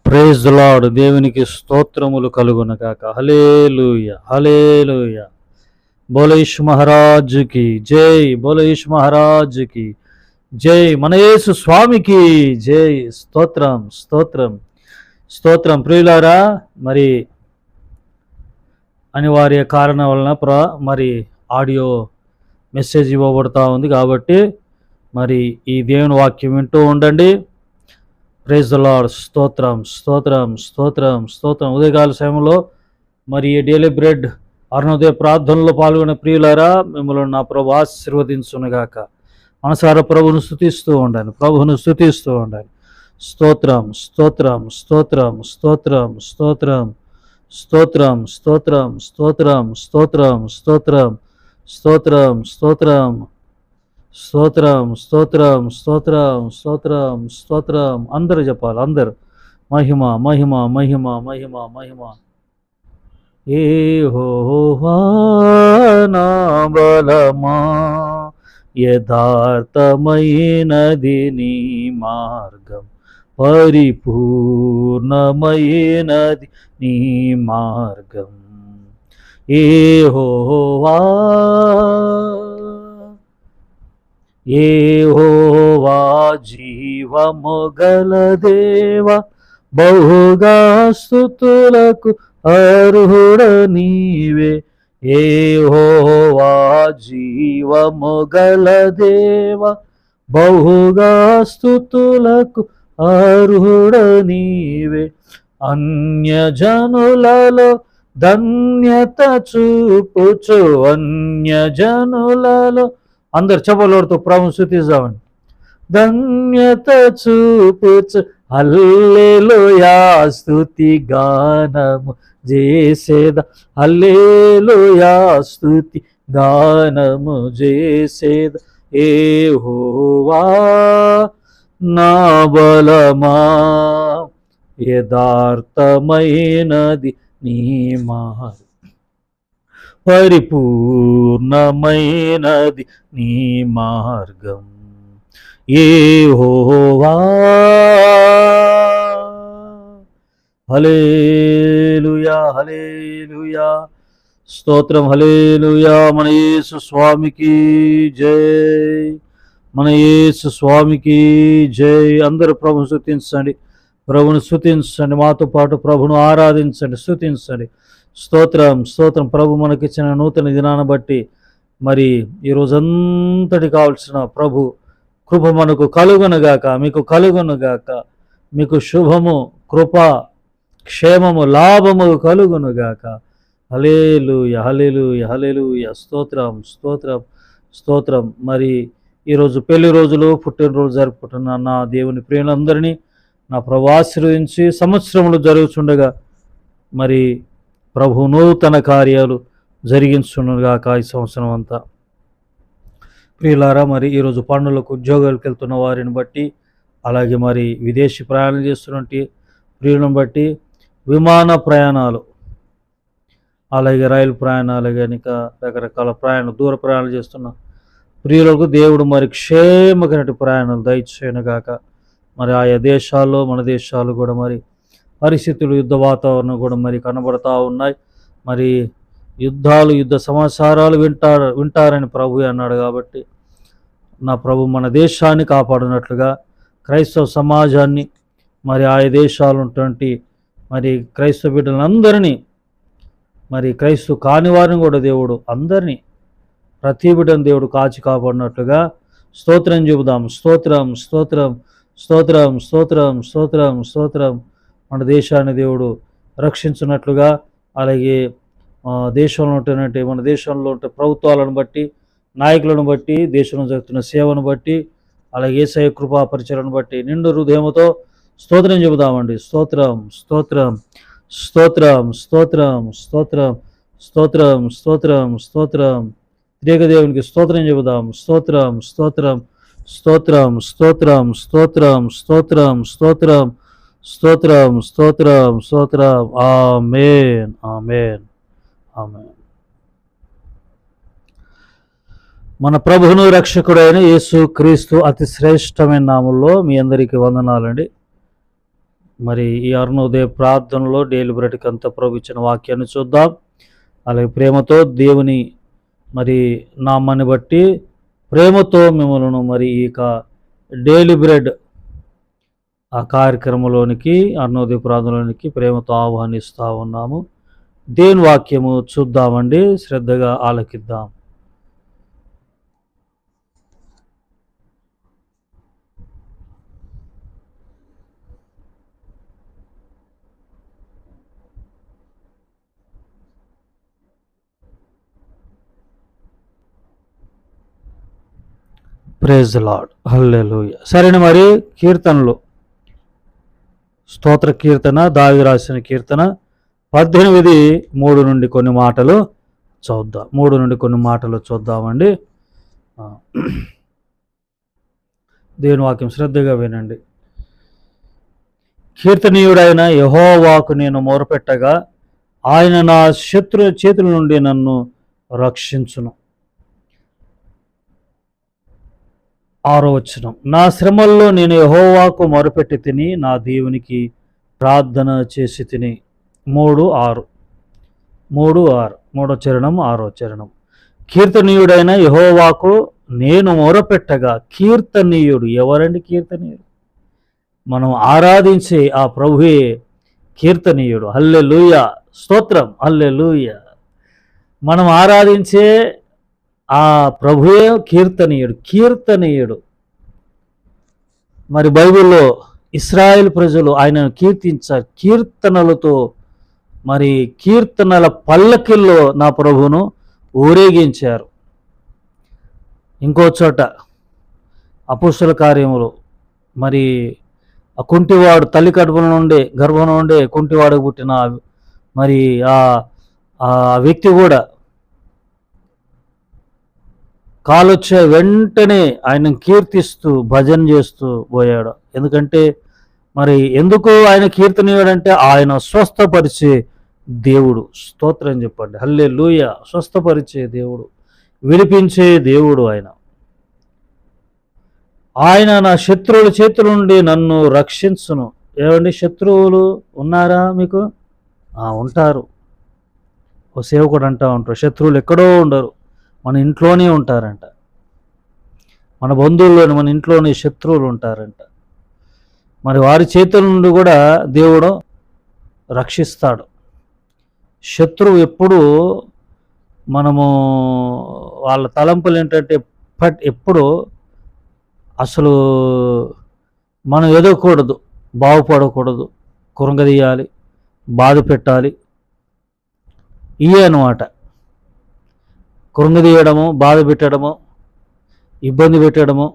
Praise the lord. దేవునికి స్తోత్రములు కలుగునగాక. హల్లెలూయా, హల్లెలూయా. బోలో యేసు మహారాజుకి జై, బోలో యేసు మహారాజుకి జై, మన యేసు స్వామికి జై. స్తోత్రం, స్తోత్రం, స్తోత్రం. ప్రియులారా, మరి అనివార్య కారణం వలన మరి ఆడియో మెసేజ్ ఇవ్వబడుతూ ఉంది కాబట్టి మరి ఈ దేవుని వాక్యం వింటూ ఉండండి. Praise the Lord. స్తోత్రం, స్తోత్రం, స్తోత్రం, స్తోత్రం. ఉదయకాల సమయంలో మరి ఈ డైలీ బ్రెడ్ అరుణోదయ ప్రార్థనలో పాల్గొనే ప్రియులారా, మిమ్మల్ని నా ప్రభు ఆశీర్వదించునుగాక. మనసారా ప్రభువును స్తుతిస్తూ ఉండండి, ప్రభువును స్తుతిస్తూ ఉండండి. స్తోత్రం, స్తోత్రం, స్తోత్రం, స్తోత్రం, స్తోత్రం, స్తోత్రం, స్తోత్రం, స్తోత్రం, స్తోత్రం, స్తోత్రం, స్తోత్రం, స్తోత్రం, స్తోత్రం, స్తోత్రం, స్తోత్రం, స్తోత్రం, స్తోత్రం. అందరూ చెప్పాలి, అందరూ. మహిమ, మహిమ, మహిమ, మహిమ, మహిమ. యెహోవా నా బలమా, యథార్థమైనది నీ మార్గం, పరిపూర్ణమైనది నీ మార్గం. యెహోవా, యెహోవా జీవము గల దేవ, బహుగా స్తుతులకు అర్హుడ నీవే. యెహోవా జీవము గల దేవ, బహుగా స్తుతులకు అర్హుడ నీవే. అన్యజనులలో ధన్యత చూపుచు, అన్యజనులలో అందరు చెప్పలతో ప్రభువును స్తుతిద్దామని. ధన్యత చూపుచు హల్లెలూయా స్తుతి గానము చేసేదా, హల్లెలూయా స్తుతి గానము చేసేదా. యెహోవా నా బలమా, యథార్థమైనది నీ మార్గం, పరిపూర్ణమైనది నీ మార్గం. యెహోవా. హల్లెలూయా, హల్లెలూయా, స్తోత్రం. హల్లెలూయా. మన యేసు స్వామికి జై, మన యేసు స్వామికి జై. అందరూ ప్రభువును స్తుతించండి, ప్రభువును స్తుతించండి. మాతో పాటు ప్రభువును ఆరాధించండి, స్తుతించండి. స్తోత్రం, స్తోత్రం. ప్రభు మనకిచ్చిన నూతన దినాన్ని బట్టి మరి ఈ రోజంతటి కావాల్సిన ప్రభు కృప మనకు కలుగునుగాక, మీకు కలుగునుగాక. మీకు శుభము, కృప, క్షేమము, లాభము కలుగునుగాక. హల్లెలూయా, హల్లెలూయా, హల్లెలూయా. స్తోత్రం, స్తోత్రం, స్తోత్రం. మరి ఈరోజు పెళ్లి రోజులు, పుట్టినరోజు జరుపుకుంటున్న నా దేవుని ప్రియులందరినీ నా ప్రభు ఆశీర్వదించి, సంవత్సరములు జరుగుతుండగా మరి ప్రభు నూతన కార్యాలు జరిగించునుగాక ఈ సంవత్సరం అంతా. ప్రియులారా, మరి ఈరోజు పనులకు, ఉద్యోగాలకు వెళ్తున్న వారిని బట్టి, అలాగే మరి విదేశీ ప్రయాణం చేస్తున్నట్టు ప్రియులను బట్టి, విమాన ప్రయాణాలు, అలాగే రైలు ప్రయాణాలు, కనుక రకరకాల ప్రయాణాలు, దూర ప్రయాణాలు చేస్తున్న ప్రియులకు దేవుడు మరి క్షేమకరమైన ప్రయాణాలు దయచేయనుగాక. మరి ఆయా దేశాల్లో, మన దేశాలు కూడా మరి పరిస్థితులు, యుద్ధ వాతావరణం కూడా మరి కనబడతా ఉన్నాయి. మరి యుద్ధాలు, యుద్ధ సమాచారాలు వింటారని ప్రభు అన్నాడు కాబట్టి నా ప్రభు మన దేశాన్ని కాపాడినట్లుగా క్రైస్తవ సమాజాన్ని, మరి ఆయా దేశాలు ఉన్నటువంటి మరి క్రైస్తవ బిడ్డలందరినీ, మరి క్రైస్తవ కాని వారిని కూడా దేవుడు అందరినీ, ప్రతి బిడ్డను దేవుడు కాచి కాపాడినట్లుగా స్తోత్రం చెబుదాం. స్తోత్రం, స్తోత్రం, స్తోత్రం, స్తోత్రం, స్తోత్రం, స్తోత్రం. మన దేశాన్ని దేవుడు రక్షించినట్లుగా, అలాగే దేశంలో ఉంటున్నట్టు, మన దేశంలో ఉంటే ప్రభుత్వాలను బట్టి, నాయకులను బట్టి, దేశంలో జరుగుతున్న సేవను బట్టి, అలాగే యేసయ్య కృపా పరిచయలను బట్టి నిండు హృదయంతో స్తోత్రం చెబుదామండి. స్తోత్రం, స్తోత్రం, స్తోత్రం, స్తోత్రం, స్తోత్రం, స్తోత్రం, స్తోత్రం, స్తోత్రం. దేవునికి స్తోత్రం చెబుదాం. స్తోత్రం, స్తోత్రం, స్తోత్రం, స్తోత్రం, స్తోత్రం, స్తోత్రం, స్తోత్రం, స్తోత్రం, స్తోత్రం, స్తోత్రం. ఆమేన్, ఆమేన్, ఆమేన్. మన ప్రభువును రక్షకుడైన యేసు క్రీస్తు అతి శ్రేష్టమైన నామంలో మీ అందరికీ వందనాలండి. మరి ఈ అరుణోదయ ప్రార్థనలో డైలీ బ్రెడ్కి అంతా ప్రభు ఇచ్చిన వాక్యాన్ని చూద్దాం. అలాగే ప్రేమతో దేవుని మరి నామాన్ని బట్టి ప్రేమతో మిమ్మల్ని మరి ఇక డైలీ బ్రెడ్ ఆ కార్యక్రమంలోనికి అరుణోదయ ప్రార్థనలోనికి ప్రేమతో ఆహ్వానిస్తూ ఉన్నాము. దేవుని వాక్యము చూద్దామండి, శ్రద్ధగా ఆలకిద్దాం. ప్రైజ్ ది లార్డ్, హల్లెలూయా. సరేనా, మరి కీర్తనలు, స్తోత్ర కీర్తన, దావీదు రాసిన కీర్తన 18:3 నుండి కొన్ని మాటలు చూద్దాం. 3 నుండి కొన్ని మాటలు చూద్దామండి. దేవుని వాక్యం శ్రద్ధగా వినండి. కీర్తనీయుడైన యెహోవాకు నేను మొరపెట్టగా ఆయన నా శత్రుల చేతుల నుండి నన్ను రక్షించును. 6వ వచనం, నా శ్రమల్లో నేను యెహోవాకు మొరపెట్టి తిని నా దేవునికి ప్రార్థన చేసి తిని. 3:6 3వ చరణం 6వ చరణం. కీర్తనీయుడైన యెహోవాకు నేను మొరపెట్టగా, కీర్తనీయుడు ఎవరండి? కీర్తనీయుడు మనం ఆరాధించే ఆ ప్రభువే కీర్తనీయుడు. హల్లెలూయా, స్తోత్రం, హల్లెలూయా. మనం ఆరాధించే ఆ ప్రభువే కీర్తనీయుడు. కీర్తనీయుడు మరి బైబిల్లో ఇశ్రాయేల్ ప్రజలు ఆయనను కీర్తించారు కీర్తనలతో. మరి కీర్తనల పల్లకిల్లో నా ప్రభువును ఊరేగించారు. ఇంకో చోట అపోస్తల కార్యములు మరి ఆ కుంటివాడు తల్లి గర్భం నుండే కుంటివాడు పుట్టిన మరి ఆ వ్యక్తి కూడా కాలొచ్చే వెంటనే ఆయన కీర్తిస్తూ భజన చేస్తూ పోయాడు. ఎందుకంటే మరి ఎందుకు ఆయన కీర్తనీయుడంటే ఆయన స్వస్థపరిచే దేవుడు. స్తోత్రం చెప్పండి, హల్లెలూయా. స్వస్థపరిచే దేవుడు, విడిపించే దేవుడు ఆయన. ఆయన నా శత్రువుల చేతుల నుండి నన్ను రక్షించును. ఏమండి, శత్రువులు ఉన్నారా మీకు? ఉంటారు. ఓ సేవకుడు అంటూ ఉంటారు, శత్రువులు ఎక్కడో ఉండరు, మన ఇంట్లోనే ఉంటారంట. మన బంధువుల్లోని మన ఇంట్లోనే శత్రువులు ఉంటారంట. మరి వారి చేతుల నుండి కూడా దేవుడు రక్షిస్తాడు. శత్రువు ఎప్పుడు మనము వాళ్ళ తలంపులు ఏంటంటే ఎప్పుడు అసలు మనం ఎదగకూడదు, బాగుపడకూడదు, కృంగదీయాలి, బాధ పెట్టాలి, ఇవే అన్నమాట. కృంగదీయడము, బాధ పెట్టడము, ఇబ్బంది పెట్టడము.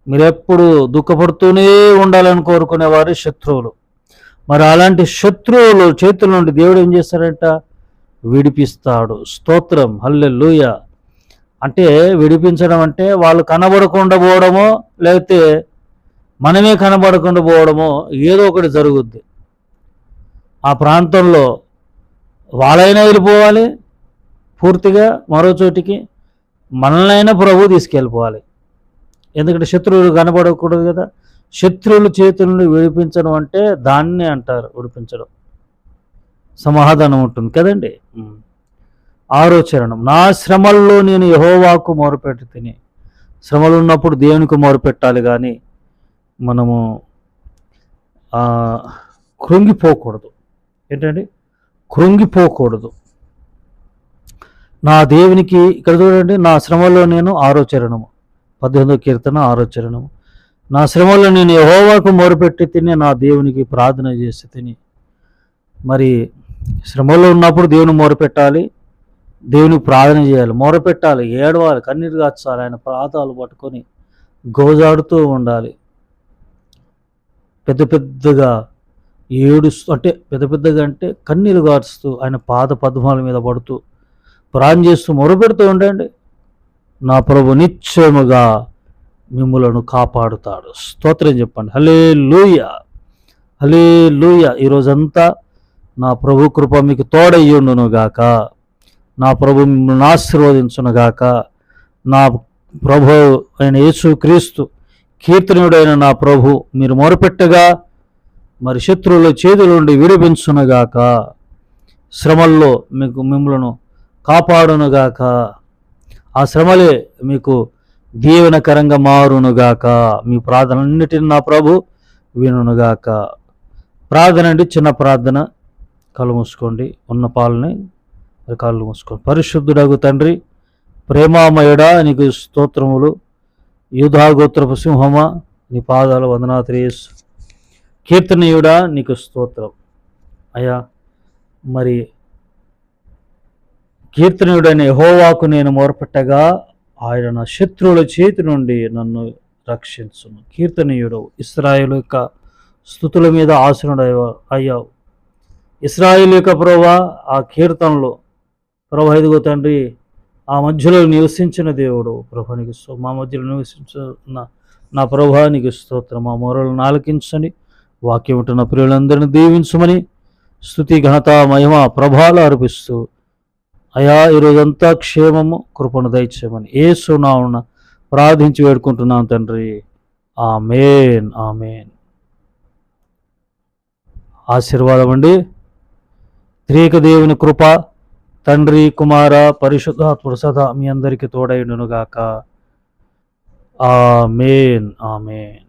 మీరెప్పుడు దుఃఖపడుతూనే ఉండాలని కోరుకునేవారు శత్రువులు. మరి అలాంటి శత్రువులు చేతుల నుండి దేవుడు ఏం చేస్తాడంట? విడిపిస్తాడు. స్తోత్రం, హల్లెలూయా. అంటే విడిపించడం అంటే వాళ్ళు కనబడకుండా పోవడమో, లేకపోతే మనమే కనబడకుండా పోవడమో, ఏదో ఒకటి జరుగుద్ది. ఆ ప్రాంతంలో వాళ్ళైనా వెళ్ళిపోవాలి పూర్తిగా మరో చోటికి, మనల్నైనా ప్రభు తీసుకెళ్ళిపోవాలి. ఎందుకంటే శత్రువులు కనబడకూడదు కదా. శత్రువుల చేతుల నుండి విడిపించడం అంటే దాన్నే అంటారు విడిపించడం. సమాధానం ఉంటుంది కదండి. 6వ చరణం, నా శ్రమల్లో నేను యెహోవాకు మొరపెట్టి తిని. శ్రమలు ఉన్నప్పుడు దేవునికి మొరపెట్టాలి, కానీ మనము కృంగిపోకూడదు. ఏంటండి? కృంగిపోకూడదు. నా దేవునికి, ఇక్కడ చూడండి, నా శ్రమలో నేను 6వ చరణము 18వ కీర్తన 6వ చరణము, నా శ్రమలో నేను యెహోవాకు మొరపెట్టి తిని నా దేవునికి ప్రార్థన చేసి తిని. మరి శ్రమలో ఉన్నప్పుడు దేవుని మొరపెట్టాలి, దేవునికి ప్రార్థన చేయాలి, మొరపెట్టాలి, ఏడవాలి, కన్నీరు గార్చాలి, ఆయన పాదాలు పట్టుకొని గోజాడుతూ ఉండాలి. పెద్ద పెద్దగా ఏడుస్తూ, అంటే పెద్ద పెద్దగా అంటే కన్నీరు గార్చుతూ ఆయన పాద పద్మాల మీద పడుతూ ప్రార్థన చేస్తూ మొరపెడుతూ ఉండండి. నా ప్రభు నిశ్చయముగా మిమ్ములను కాపాడుతాడు. స్తోత్రం చెప్పండి, హల్లెలూయా, హల్లెలూయా. ఈరోజంతా నా ప్రభు కృప మీకు తోడయ్యుండును గాక. నా ప్రభు మిమ్మల్ని ఆశీర్వదించును గాక. నా ప్రభు అయిన యేసు క్రీస్తు కీర్తనీయుడైన నా ప్రభు, మీరు మొరపెట్టగా మరి శత్రువుల చేతుల నుండి విడిపించునుగాక, శ్రమల్లో మిమ్మలను కాపాడునుగాక, ఆ శ్రమలే మీకు దీవెనకరంగా మారునుగాక. మీ ప్రార్థనలన్నిటిని నా ప్రభు వినుగాక. ప్రార్థన అండి, చిన్న ప్రార్థన. కళ్ళు మూసుకోండి, ఉన్న పాలని కళ్ళు మూసుకోండి. పరిశుద్ధుడగు తండ్రి, ప్రేమామయుడా, నీకు స్తోత్రములు. యూదాగోత్రపు సింహమా, నీ పాదాల వందనాత్రేయస్. కీర్తనీయుడా, నీకు స్తోత్రం అయ్యా. మరి కీర్తనీయుడైన యెహోవాకు నేను మొరపెట్టగా ఆయన నా శత్రువుల చేతి నుండి నన్ను రక్షించును. కీర్తనీయుడు, ఇశ్రాయేలు యొక్క స్తుతుల మీద ఆసనుడు అయ్యావు. ఇశ్రాయేలు యొక్క ప్రభువా, ఆ కీర్తనలో ప్రభు, ఇదిగో తండ్రి, ఆ మధ్యలో నివసించిన దేవుడు ప్రభు, నీకు మా మధ్యలో నివసించిన నా ప్రభు, నీకు స్తోత్రం. మా మొరలను ఆలకించని, వాక్యం ఉంటున్న ప్రియులందరినీ దీవించమని స్తుతి, ఘనత, మహిమ, ప్రభాలు అర్పిస్తూ అయా ఈరోజంతా క్షేమము, కృపను దయచేయమని యేసు నామమున ప్రార్థించి వేడుకుంటున్నాం తండ్రి. ఆమేన్, ఆమేన్. ఆశీర్వాదం అండి. త్రియేక దేవుని కృప, తండ్రి, కుమార, పరిశుద్ధాత్ముడు సదా మీ అందరికీ తోడైండును గాక. ఆమేన్, ఆమేన్.